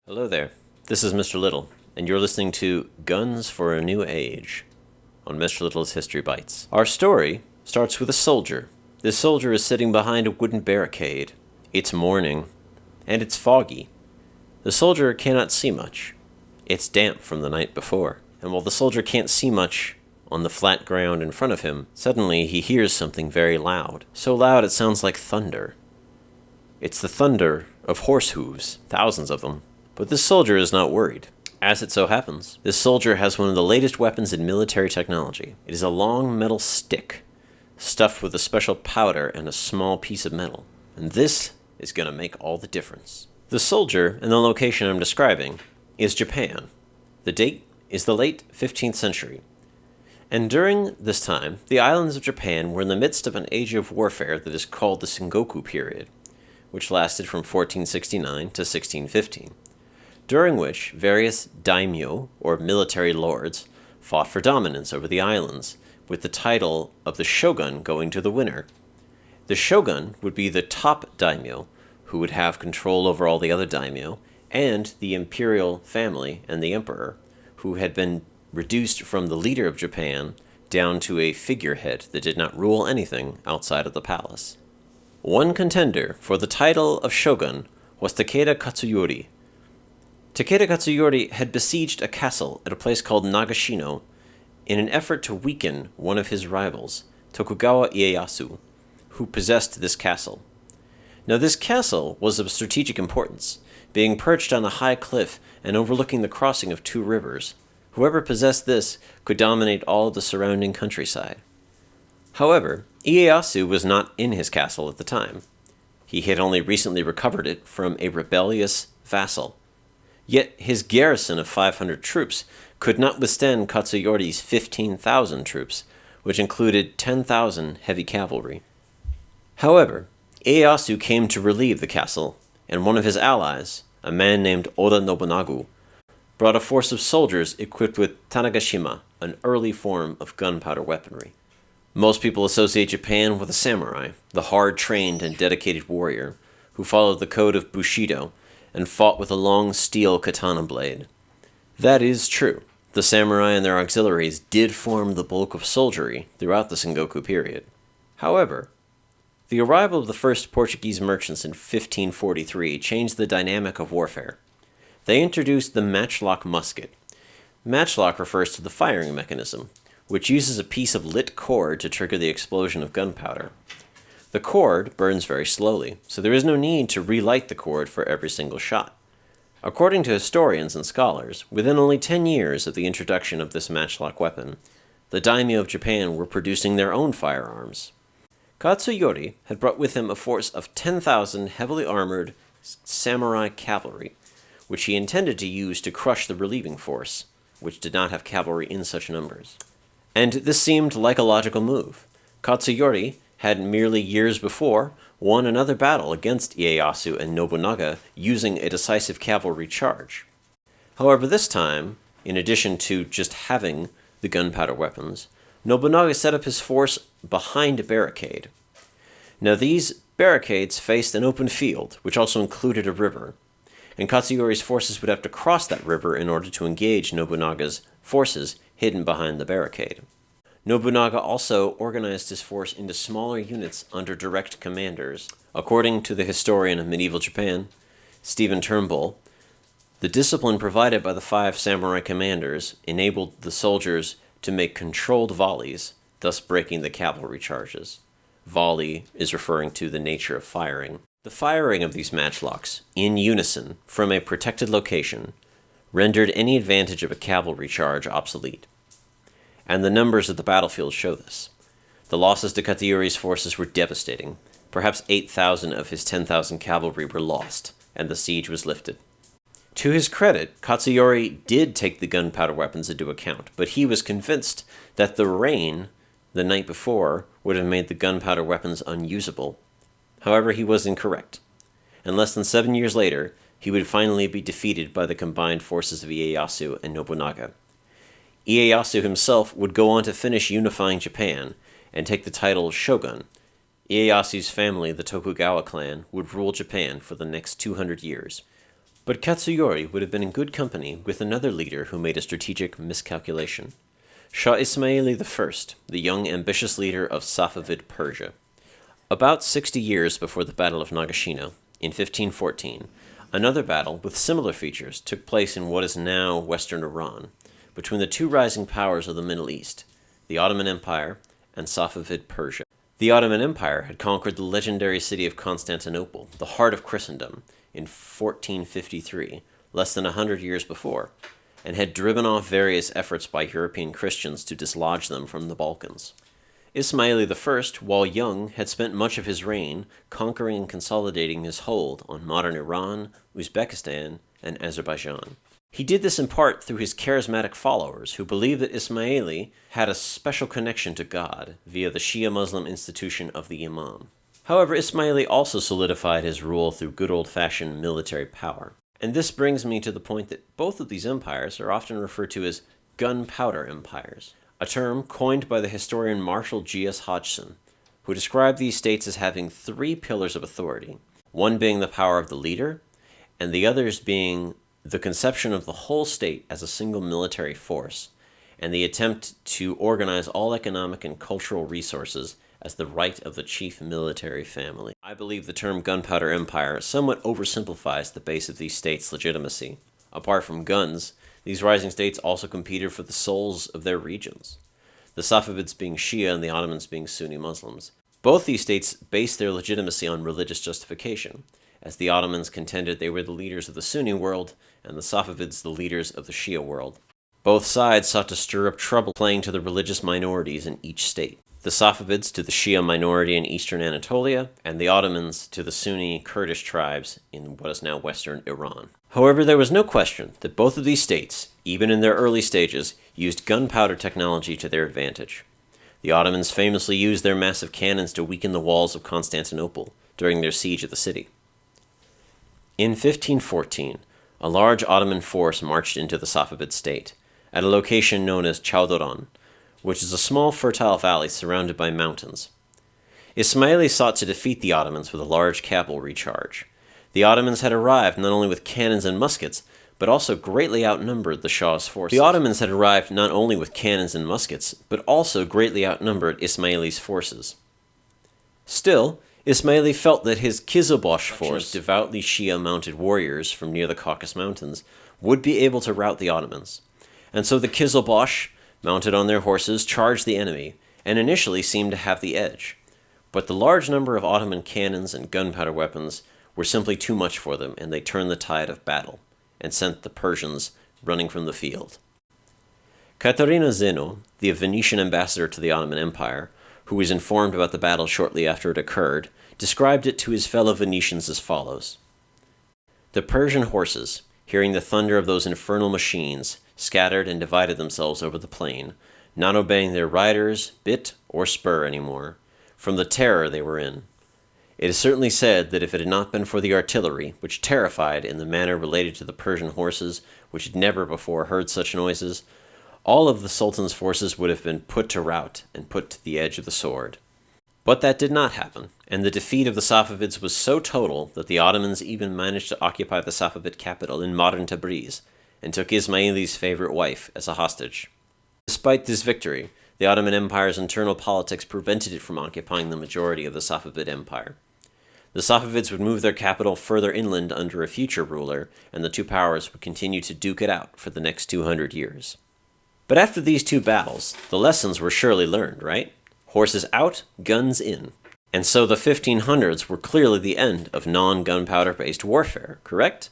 Hello there, this is Mr. Little, and you're listening to Guns for a New Age on Mr. Little's History Bites. Our story starts with a soldier. This soldier is sitting behind a wooden barricade. It's morning, and it's foggy. The soldier cannot see much. It's damp from the night before, and while the soldier can't see much on the flat ground in front of him, suddenly he hears something very loud, so loud it sounds like thunder. It's the thunder of horse hooves, thousands of them. But this soldier is not worried. As it so happens, this soldier has one of the latest weapons in military technology. It is a long metal stick, stuffed with a special powder and a small piece of metal. And this is going to make all the difference. The soldier and the location I'm describing is Japan. The date is the late 15th century. And during this time, the islands of Japan were in the midst of an age of warfare that is called the Sengoku period, which lasted from 1469 to 1615. During which various daimyo, or military lords, fought for dominance over the islands, with the title of the shogun going to the winner. The shogun would be the top daimyo, who would have control over all the other daimyo, and the imperial family and the emperor, who had been reduced from the leader of Japan down to a figurehead that did not rule anything outside of the palace. One contender for the title of shogun was Takeda Katsuyori. Takeda Katsuyori had besieged a castle at a place called Nagashino in an effort to weaken one of his rivals, Tokugawa Ieyasu, who possessed this castle. Now this castle was of strategic importance, being perched on a high cliff and overlooking the crossing of two rivers. Whoever possessed this could dominate all of the surrounding countryside. However, Ieyasu was not in his castle at the time. He had only recently recovered it from a rebellious vassal. Yet his garrison of 500 troops could not withstand Katsuyori's 15,000 troops, which included 10,000 heavy cavalry. However, Ieyasu came to relieve the castle, and one of his allies, a man named Oda Nobunaga, brought a force of soldiers equipped with tanagashima, an early form of gunpowder weaponry. Most people associate Japan with a samurai, the hard-trained and dedicated warrior, who followed the code of Bushido, and fought with a long steel katana blade. That is true. The samurai and their auxiliaries did form the bulk of soldiery throughout the Sengoku period. However, the arrival of the first Portuguese merchants in 1543 changed the dynamic of warfare. They introduced the matchlock musket. Matchlock refers to the firing mechanism, which uses a piece of lit cord to trigger the explosion of gunpowder. The cord burns very slowly, so there is no need to relight the cord for every single shot. According to historians and scholars, within only 10 years of the introduction of this matchlock weapon, the daimyo of Japan were producing their own firearms. Katsuyori had brought with him a force of 10,000 heavily armored samurai cavalry, which he intended to use to crush the relieving force, which did not have cavalry in such numbers. And this seemed like a logical move. Katsuyori had merely years before won another battle against Ieyasu and Nobunaga using a decisive cavalry charge. However, this time, in addition to just having the gunpowder weapons, Nobunaga set up his force behind a barricade. Now these barricades faced an open field, which also included a river, and Katsuyori's forces would have to cross that river in order to engage Nobunaga's forces hidden behind the barricade. Nobunaga also organized his force into smaller units under direct commanders. According to the historian of medieval Japan, Stephen Turnbull, the discipline provided by the 5 samurai commanders enabled the soldiers to make controlled volleys, thus breaking the cavalry charges. Volley is referring to the nature of firing. The firing of these matchlocks, in unison, from a protected location, rendered any advantage of a cavalry charge obsolete. And the numbers of the battlefield show this. The losses to Katsuyori's forces were devastating. Perhaps 8,000 of his 10,000 cavalry were lost, and the siege was lifted. To his credit, Katsuyori did take the gunpowder weapons into account, but he was convinced that the rain the night before would have made the gunpowder weapons unusable. However, he was incorrect. And less than 7 years later, he would finally be defeated by the combined forces of Ieyasu and Nobunaga. Ieyasu himself would go on to finish unifying Japan and take the title shogun. Ieyasu's family, the Tokugawa clan, would rule Japan for the next 200 years. But Katsuyori would have been in good company with another leader who made a strategic miscalculation. Shah Ismaili I, the young ambitious leader of Safavid Persia. About 60 years before the Battle of Nagashino, in 1514, another battle with similar features took place in what is now western Iran, between the two rising powers of the Middle East, the Ottoman Empire and Safavid Persia. The Ottoman Empire had conquered the legendary city of Constantinople, the heart of Christendom, in 1453, less than 100 years before, and had driven off various efforts by European Christians to dislodge them from the Balkans. Ismaili I, while young, had spent much of his reign conquering and consolidating his hold on modern Iran, Uzbekistan, and Azerbaijan. He did this in part through his charismatic followers, who believed that Ismaili had a special connection to God via the Shia Muslim institution of the Imam. However, Ismaili also solidified his rule through good old-fashioned military power. And this brings me to the point that both of these empires are often referred to as gunpowder empires, a term coined by the historian Marshall G.S. Hodgson, who described these states as having three pillars of authority, one being the power of the leader, and the others being the conception of the whole state as a single military force, and the attempt to organize all economic and cultural resources as the right of the chief military family. I believe the term gunpowder empire somewhat oversimplifies the base of these states' legitimacy. Apart from guns, these rising states also competed for the souls of their regions, the Safavids being Shia and the Ottomans being Sunni Muslims. Both these states based their legitimacy on religious justification, as the Ottomans contended they were the leaders of the Sunni world and the Safavids the leaders of the Shia world. Both sides sought to stir up trouble playing to the religious minorities in each state. The Safavids to the Shia minority in eastern Anatolia, and the Ottomans to the Sunni Kurdish tribes in what is now western Iran. However, there was no question that both of these states, even in their early stages, used gunpowder technology to their advantage. The Ottomans famously used their massive cannons to weaken the walls of Constantinople during their siege of the city. In 1514, a large Ottoman force marched into the Safavid state, at a location known as Chowdoran, which is a small fertile valley surrounded by mountains. Ismaili sought to defeat the Ottomans with a large cavalry charge. The Ottomans had arrived not only with cannons and muskets, but also greatly outnumbered the Shah's forces. The Ottomans had arrived not only with cannons and muskets, but also greatly outnumbered Ismaili's forces. Still, Ismaili felt that his Kizilbash force, devoutly Shia-mounted warriors from near the Caucasus Mountains, would be able to rout the Ottomans. And so the Kizilbash, mounted on their horses, charged the enemy, and initially seemed to have the edge. But the large number of Ottoman cannons and gunpowder weapons were simply too much for them, and they turned the tide of battle, and sent the Persians running from the field. Caterina Zeno, the Venetian ambassador to the Ottoman Empire, who was informed about the battle shortly after it occurred, described it to his fellow Venetians as follows. The Persian horses, hearing the thunder of those infernal machines, scattered and divided themselves over the plain, not obeying their riders, bit, or spur any more, from the terror they were in. It is certainly said that if it had not been for the artillery, which terrified in the manner related to the Persian horses, which had never before heard such noises, all of the Sultan's forces would have been put to rout and put to the edge of the sword. But that did not happen, and the defeat of the Safavids was so total that the Ottomans even managed to occupy the Safavid capital in modern Tabriz, and took Ismaili's favorite wife as a hostage. Despite this victory, the Ottoman Empire's internal politics prevented it from occupying the majority of the Safavid Empire. The Safavids would move their capital further inland under a future ruler, and the two powers would continue to duke it out for the next 200 years. But after these two battles, the lessons were surely learned, right? Horses out, guns in. And so the 1500s were clearly the end of non-gunpowder-based warfare, correct?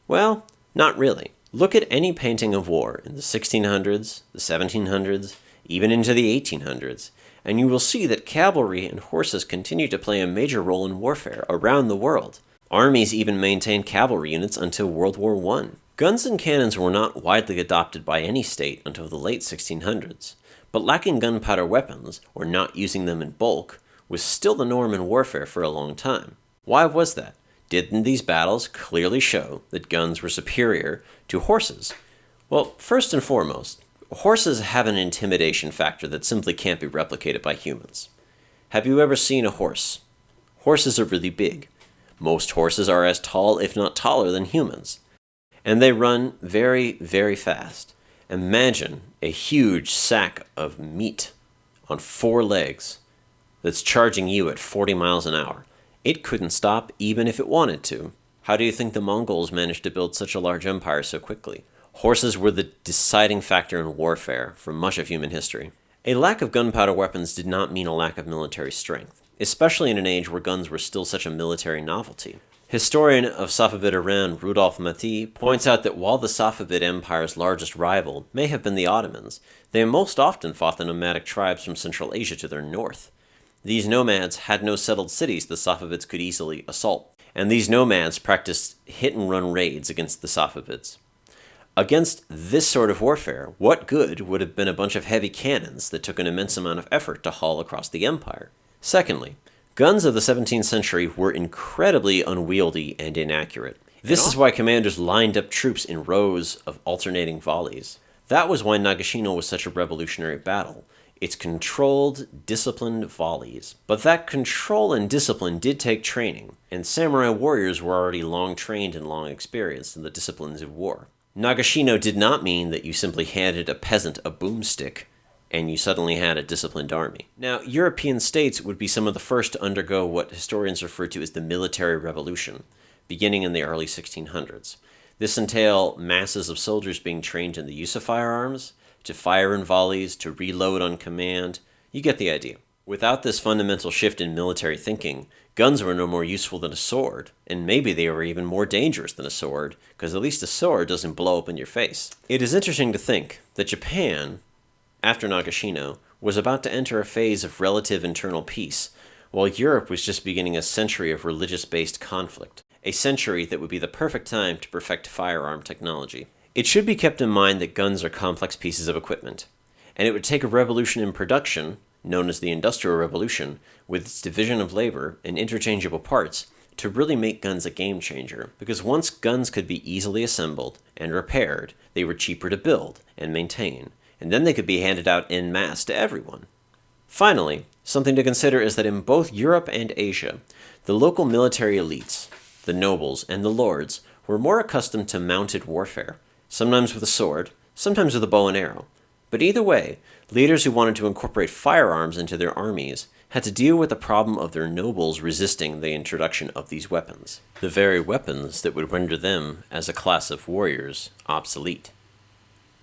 Well, not really. Look at any painting of war in the 1600s, the 1700s, even into the 1800s, and you will see that cavalry and horses continue to play a major role in warfare around the world. Armies even maintained cavalry units until World War I. Guns and cannons were not widely adopted by any state until the late 1600s, but lacking gunpowder weapons, or not using them in bulk, was still the norm in warfare for a long time. Why was that? Didn't these battles clearly show that guns were superior to horses? Well, first and foremost, horses have an intimidation factor that simply can't be replicated by humans. Have you ever seen a horse? Horses are really big. Most horses are as tall, if not taller, than humans. And they run very, very fast. Imagine a huge sack of meat on 4 legs that's charging you at 40 miles an hour. It couldn't stop even if it wanted to. How do you think the Mongols managed to build such a large empire so quickly? Horses were the deciding factor in warfare for much of human history. A lack of gunpowder weapons did not mean a lack of military strength, especially in an age where guns were still such a military novelty. Historian of Safavid Iran Rudolf Matthee points out that while the Safavid Empire's largest rival may have been the Ottomans, they most often fought the nomadic tribes from Central Asia to their north. These nomads had no settled cities the Safavids could easily assault, and these nomads practiced hit-and-run raids against the Safavids. Against this sort of warfare, what good would have been a bunch of heavy cannons that took an immense amount of effort to haul across the empire? Secondly, guns of the 17th century were incredibly unwieldy and inaccurate. This is why commanders lined up troops in rows of alternating volleys. That was why Nagashino was such a revolutionary battle. Its controlled, disciplined volleys. But that control and discipline did take training, and samurai warriors were already long trained and long experienced in the disciplines of war. Nagashino did not mean that you simply handed a peasant a boomstick and you suddenly had a disciplined army. Now, European states would be some of the first to undergo what historians refer to as the military revolution, beginning in the early 1600s. This entailed masses of soldiers being trained in the use of firearms, to fire in volleys, to reload on command. You get the idea. Without this fundamental shift in military thinking, guns were no more useful than a sword, and maybe they were even more dangerous than a sword, because at least a sword doesn't blow up in your face. It is interesting to think that Japan, after Nagashino, was about to enter a phase of relative internal peace, while Europe was just beginning a century of religious-based conflict, a century that would be the perfect time to perfect firearm technology. It should be kept in mind that guns are complex pieces of equipment, and it would take a revolution in production, known as the Industrial Revolution, with its division of labor and interchangeable parts, to really make guns a game changer, because once guns could be easily assembled and repaired, they were cheaper to build and maintain, and then they could be handed out en masse to everyone. Finally, something to consider is that in both Europe and Asia, the local military elites, the nobles and the lords, were more accustomed to mounted warfare, sometimes with a sword, sometimes with a bow and arrow. But either way, leaders who wanted to incorporate firearms into their armies had to deal with the problem of their nobles resisting the introduction of these weapons, the very weapons that would render them, as a class of warriors, obsolete.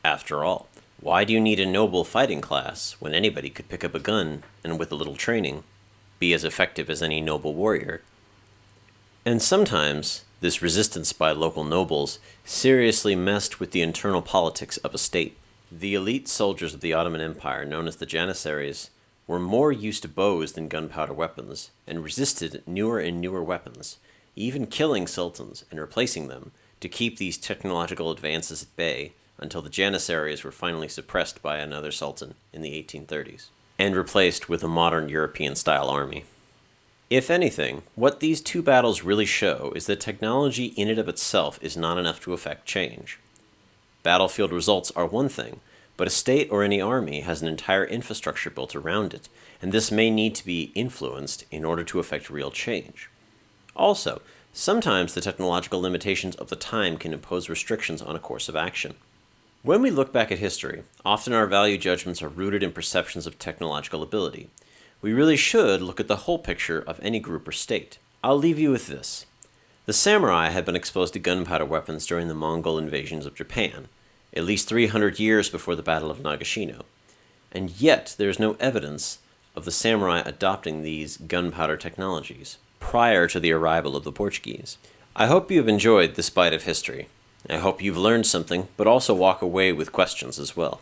After all, why do you need a noble fighting class when anybody could pick up a gun and, with a little training, be as effective as any noble warrior? And sometimes, this resistance by local nobles seriously messed with the internal politics of a state. The elite soldiers of the Ottoman Empire, known as the Janissaries, were more used to bows than gunpowder weapons, and resisted newer and newer weapons, even killing sultans and replacing them to keep these technological advances at bay until the Janissaries were finally suppressed by another sultan in the 1830s, and replaced with a modern European-style army. If anything, what these two battles really show is that technology in and of itself is not enough to effect change. Battlefield results are one thing, but a state or any army has an entire infrastructure built around it, and this may need to be influenced in order to effect real change. Also, sometimes the technological limitations of the time can impose restrictions on a course of action. When we look back at history, often our value judgments are rooted in perceptions of technological ability. We really should look at the whole picture of any group or state. I'll leave you with this. The samurai had been exposed to gunpowder weapons during the Mongol invasions of Japan, at least 300 years before the Battle of Nagashino, and yet there is no evidence of the samurai adopting these gunpowder technologies prior to the arrival of the Portuguese. I hope you have enjoyed this bite of history. I hope you've learned something, but also walk away with questions as well.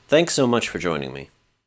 Thanks so much for joining me.